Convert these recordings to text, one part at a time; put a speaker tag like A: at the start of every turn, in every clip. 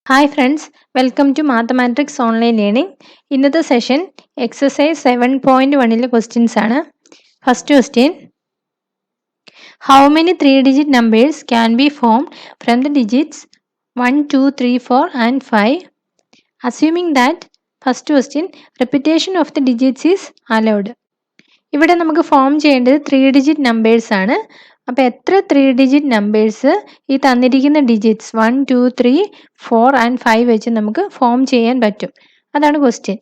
A: Hi friends, welcome to Mathematics Online Learning. ഇന്നത്തെ session exercise 7.1 questions ആണ്. First question. How many 3-digit numbers can be formed from the digits 1, 2, 3, 4 and 5? Assuming that first question, repetition of the digits is allowed. ഇവിടെ നമുക്ക് form ചെയ്യേണ്ടത് 3-digit numbers ആണ്. അപ്പോൾ എത്ര 3-digit numbers ഈ തന്നിരിക്കുന്ന digits 1, 2, 3, 4 and 5 വെച്ച് നമുക്ക് ഫോം ചെയ്യാൻ പറ്റും. അതാണ് ക്വസ്റ്റ്യൻ.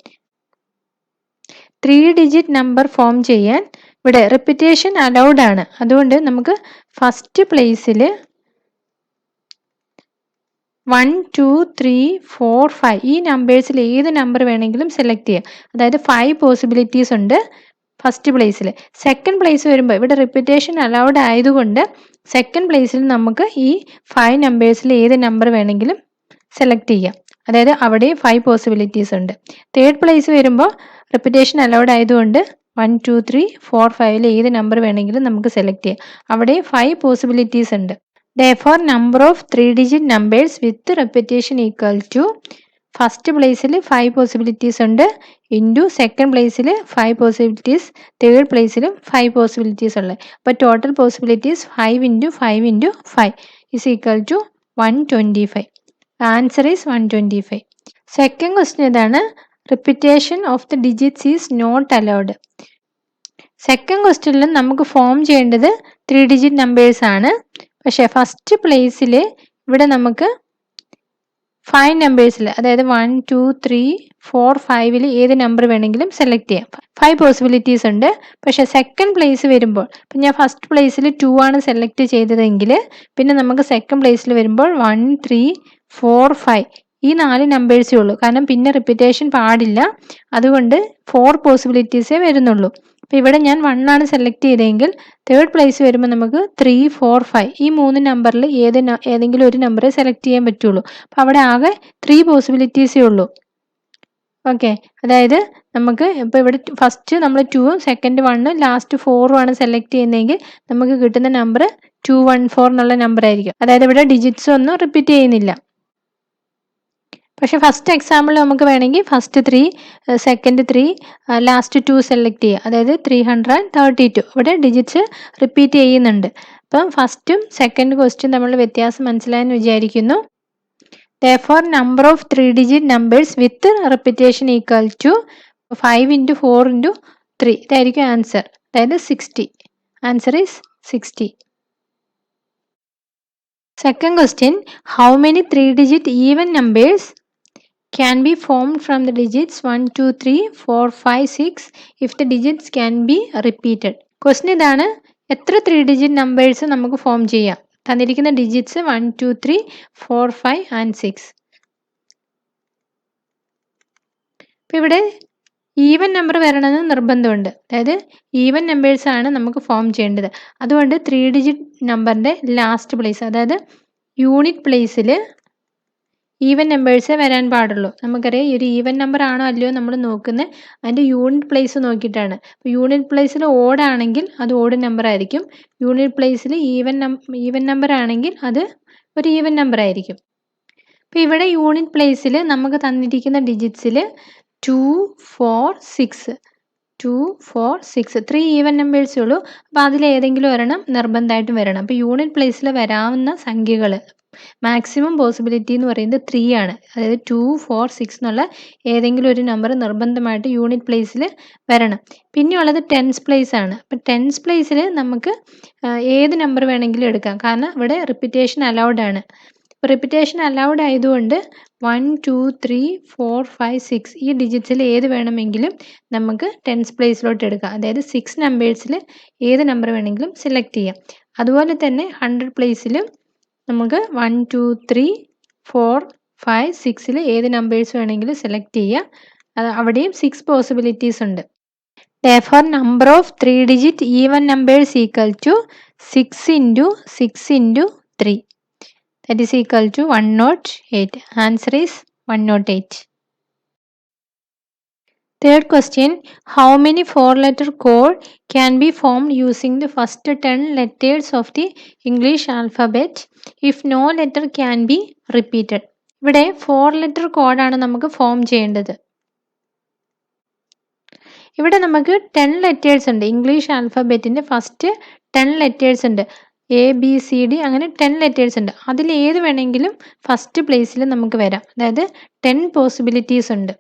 A: 3-digit നമ്പർ ഫോം ചെയ്യാൻ ഇവിടെ റിപ്പിറ്റേഷൻ അലൗഡ് ആണ്. അതുകൊണ്ട് നമുക്ക് ഫസ്റ്റ് പ്ലേസിൽ 1, 2, 3, 4, 5 ഈ നമ്പേഴ്സിൽ ഏത് നമ്പർ വേണമെങ്കിലും സെലക്ട് ചെയ്യാം. അതായത് 5 പോസിബിലിറ്റീസ് ഉണ്ട് ഫസ്റ്റ് പ്ലേസിൽ. സെക്കൻഡ് പ്ലേസ് വരുമ്പോൾ ഇവിടെ റിപ്പിറ്റേഷൻ അലൗഡ് ആയതുകൊണ്ട് സെക്കൻഡ് പ്ലേസിൽ നമുക്ക് ഈ 5 നമ്പേഴ്സിൽ ഏത് നമ്പർ വേണമെങ്കിലും സെലക്ട് ചെയ്യാം. അതായത് അവിടെ 5 പോസിബിലിറ്റീസ് ഉണ്ട്. തേർഡ് പ്ലേസ് വരുമ്പോൾ റിപ്പിറ്റേഷൻ അലൗഡ് ആയതുകൊണ്ട് 1, 2, 3, 4, 5 ഏത് നമ്പർ വേണമെങ്കിലും നമുക്ക് സെലക്ട് ചെയ്യാം. അവിടെ 5 പോസിബിലിറ്റീസ് ഉണ്ട്. Therefore, number of 3-digit numbers with repetition equal to first പ്ലേസിൽ 5 പോസിബിലിറ്റീസ് ഉണ്ട് ഇൻറ്റു സെക്കൻഡ് പ്ലേസിൽ 5 പോസിബിലിറ്റീസ്, തേർഡ് പ്ലേസിലും 5 പോസിബിലിറ്റീസ് ഉള്ളത്. അപ്പോൾ total possibilities 5 into 5 into 5 is equal to 125. Answer is 125. Second question ഇതാണ്, repetition of the digits is not allowed. Second ക്വസ്റ്റ്യനിൽ നമുക്ക് form ചെയ്യേണ്ടത് 3-digit numbers ആണ്. പക്ഷേ ഫസ്റ്റ് പ്ലേസിൽ ഇവിടെ നമുക്ക് 5 നമ്പേഴ്സിൽ അതായത് 1, 2, 3, 4, 5 ഏത് നമ്പർ വേണമെങ്കിലും സെലക്ട് ചെയ്യാം. 5 പോസിബിലിറ്റീസ് ഉണ്ട്. പക്ഷേ സെക്കൻഡ് പ്ലേസ് വരുമ്പോൾ ഇപ്പം ഞാൻ ഫസ്റ്റ് പ്ലേസിൽ 2 ആണ് സെലക്ട് ചെയ്തതെങ്കിൽ പിന്നെ നമുക്ക് സെക്കൻഡ് പ്ലേസിൽ വരുമ്പോൾ 1, 3, 4, 5 ഈ 4 നമ്പേഴ്സേ ഉള്ളൂ. കാരണം പിന്നെ റിപ്പീറ്റേഷൻ പാടില്ല. അതുകൊണ്ട് 4 പോസിബിലിറ്റീസേ വരുന്നുള്ളൂ. അപ്പോൾ ഇവിടെ ഞാൻ 1 ആണ് സെലക്ട് ചെയ്തതെങ്കിൽ തേർഡ് പ്ലേസ് വരുമ്പോൾ നമുക്ക് 3, 4, 5 ഈ 3 നമ്പറിൽ ഏതെങ്കിലും ഒരു നമ്പറെ സെലക്ട് ചെയ്യാൻ പറ്റുള്ളൂ. അപ്പോൾ അവിടെ ആകെ 3 പോസിബിലിറ്റീസേ ഉള്ളൂ. ഓക്കെ, അതായത് നമുക്ക് ഇപ്പോൾ ഇവിടെ ഫസ്റ്റ് നമ്മൾ 2ഉം സെക്കൻഡ് 1ഉം ലാസ്റ്റ് 4ഉം ആണ് സെലക്ട് ചെയ്യുന്നതെങ്കിൽ നമുക്ക് കിട്ടുന്ന നമ്പർ 214 എന്നുള്ള നമ്പർ ആയിരിക്കും. അതായത് ഇവിടെ ഡിജിറ്റ്സ് ഒന്നും റിപ്പീറ്റ് ചെയ്യുന്നില്ല. പക്ഷെ ഫസ്റ്റ് എക്സാമ്പിൾ നമുക്ക് വേണമെങ്കിൽ ഫസ്റ്റ് 3, സെക്കൻഡ് 3, ലാസ്റ്റ് 2 സെലക്ട് ചെയ്യുക. അതായത് 332 ഇവിടെ ഡിജിറ്റ്സ് റിപ്പീറ്റ് ചെയ്യുന്നുണ്ട്. അപ്പം ഫസ്റ്റും സെക്കൻഡ് ക്വസ്റ്റ്യൻ തമ്മിലുള്ള വ്യത്യാസം മനസ്സിലായെന്ന് വിചാരിക്കുന്നു. Therefore, number of 3-digit numbers with repetition equal to 5 into 4 into 3. ഇതായിരിക്കും ആൻസർ. അതായത് 60. Answer is 60. Second question, how many 3-digit even numbers can be formed from the digits 1, 2, 3, 4, 5, 6 if the digits can be repeated? Question ഇതാണ്, എത്ര 3-digit numbers നമുക്ക് form ചെയ്യാം? തന്നിരിക്കുന്ന digits 1, 2, 3, 4, 5 and 6. അപ്പോൾ ഇവിടെ even number വരണമെന്ന് നിർബന്ധമുണ്ട്. അതായത് ഈവൻ നമ്പേഴ്സ് ആണ് നമുക്ക് ഫോം ചെയ്യേണ്ടത്. അതുകൊണ്ട് 3-digit നമ്പറിൻ്റെ ലാസ്റ്റ് പ്ലേസ് അതായത് യൂണിറ്റ് പ്ലേസിൽ ഈവൻ നമ്പേഴ്സേ വരാൻ പാടുള്ളൂ. നമുക്കറിയാം ഈ ഒരു ഈവൻ നമ്പർ ആണോ അല്ലയോ നമ്മൾ നോക്കുന്നത് അതിൻ്റെ യൂണിറ്റ് പ്ലേസ് നോക്കിയിട്ടാണ്. അപ്പോൾ യൂണിറ്റ് പ്ലേസിൽ ഓഡ് ആണെങ്കിൽ അത് ഓഡ് നമ്പർ ആയിരിക്കും. യൂണിറ്റ് പ്ലേസിൽ ഈവൻ നമ്പർ ആണെങ്കിൽ അത് ഒരു ഈവൻ നമ്പർ ആയിരിക്കും. അപ്പോൾ ഇവിടെ യൂണിറ്റ് പ്ലേസിൽ നമുക്ക് തന്നിരിക്കുന്ന ഡിജിറ്റ്സിൽ 2, 4, 6 2, 4, 6 3 ഈവൻ നമ്പേഴ്സേ ഉള്ളൂ. അപ്പോൾ അതിലേതെങ്കിലും ഒരെണ്ണം നിർബന്ധമായിട്ടും വരണം. അപ്പോൾ യൂണിറ്റ് പ്ലേസിൽ വരാവുന്ന സംഖ്യകൾ മാക്സിമം പോസിബിലിറ്റി എന്ന് പറയുന്നത് 3 ആണ്. അതായത് 2, 4, 6 എന്നുള്ള ഏതെങ്കിലും ഒരു നമ്പർ നിർബന്ധമായിട്ട് യൂണിറ്റ് പ്ലേസിൽ വരണം. പിന്നെയുള്ളത് ടെൻസ് പ്ലേസ് ആണ്. അപ്പോൾ ടെൻസ് പ്ലേസിൽ നമുക്ക് ഏത് നമ്പർ വേണമെങ്കിലും എടുക്കാം. കാരണം ഇവിടെ റിപ്പീറ്റേഷൻ അലൗഡ് ആണ്. റിപ്പീറ്റേഷൻ അലൗഡ് ആയതുകൊണ്ട് 1, 2, 3, 4, 5, 6 ഈ ഡിജിറ്റ്സിൽ ഏത് വേണമെങ്കിലും നമുക്ക് ടെൻസ് പ്ലേസിലോട്ട് എടുക്കാം. അതായത് 6 നമ്പേഴ്സിൽ ഏത് നമ്പർ വേണമെങ്കിലും സെലക്ട് ചെയ്യാം. അതുപോലെ തന്നെ 100 പ്ലേസിലും നമുക്ക് 1, 2, 3, 4, 5, 6 ഏത് നമ്പേഴ്സ് വേണമെങ്കിലും സെലക്ട് ചെയ്യാം. അവിടെയും 6 പോസിബിലിറ്റീസ് ഉണ്ട്. Therefore, number of 3-digit even numbers equal to 6 into 6 into 3. That is equal to 108. Answer is 108. Third question, how many 4-letter code can be formed using the first 10 letters of the English alphabet if no letter can be repeated? ഇവിടെ 4 letter കോഡാണ് നമുക്ക് form ചെയ്യേണ്ടത്. ഇവിടെ നമുക്ക് 10 letters ഉണ്ട്. English ആൽഫബറ്റിൻ്റെ first 10 letters ഉണ്ട്. ABCD അങ്ങനെ 10 letters ഉണ്ട്. അതിൽ ഏത് വേണമെങ്കിലും ഫസ്റ്റ് പ്ലേസിൽ നമുക്ക് വരാം. അതായത് 10 പോസിബിലിറ്റീസ് ഉണ്ട്.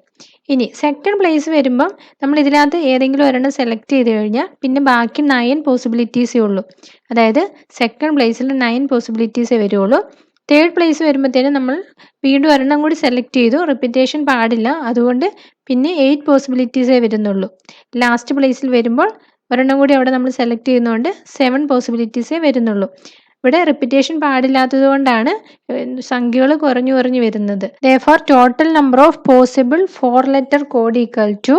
A: ഇനി സെക്കൻഡ് പ്ലേസ് വരുമ്പം നമ്മൾ ഇതിനകത്ത് ഏതെങ്കിലും ഒരെണ്ണം സെലക്ട് ചെയ്ത് കഴിഞ്ഞാൽ പിന്നെ ബാക്കി 9 പോസിബിലിറ്റീസേ ഉള്ളൂ. അതായത് സെക്കൻഡ് പ്ലേസിൽ 9 പോസിബിലിറ്റീസേ വരുള്ളൂ. തേർഡ് പ്ലേസ് വരുമ്പോഴത്തേനും നമ്മൾ വീണ്ടും ഒരെണ്ണം കൂടി സെലക്ട് ചെയ്തു. റിപ്പീറ്റേഷൻ പാടില്ല. അതുകൊണ്ട് പിന്നെ 8 പോസിബിലിറ്റീസേ വരുന്നുള്ളൂ. ലാസ്റ്റ് പ്ലേസിൽ വരുമ്പോൾ ഒരെണ്ണം കൂടി അവിടെ നമ്മൾ സെലക്ട് ചെയ്യുന്നതുകൊണ്ട് 7 പോസിബിലിറ്റീസേ വരുന്നുള്ളൂ. ഇവിടെ റിപ്പീറ്റേഷൻ പാടില്ലാത്തത് കൊണ്ടാണ് സംഖ്യകൾ കുറഞ്ഞു കുറഞ്ഞു വരുന്നത്. Therefore, total number of possible 4 letter code equal to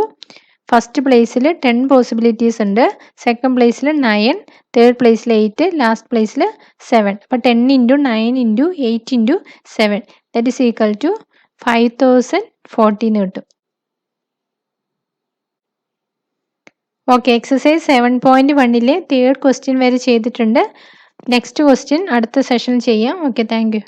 A: first പ്ലേസിൽ 10 പോസിബിലിറ്റീസ് ഉണ്ട്, സെക്കൻഡ് പ്ലേസിൽ 9, തേർഡ് പ്ലേസിൽ 8, ലാസ്റ്റ് പ്ലേസിൽ 7. അപ്പോൾ 10 × 9 × 8 × 7 ദാറ്റ് ഈസ് ഈക്വൽ ടു 5014 കിട്ടും. ഓക്കെ, എക്സസൈസ് 7.1 തേർഡ് ക്വസ്റ്റ്യൻ വരെ ചെയ്തിട്ടുണ്ട്. നെക്സ്റ്റ് ക്വസ്റ്റ്യൻ അടുത്ത സെഷൻ ചെയ്യാം. Okay, thank you.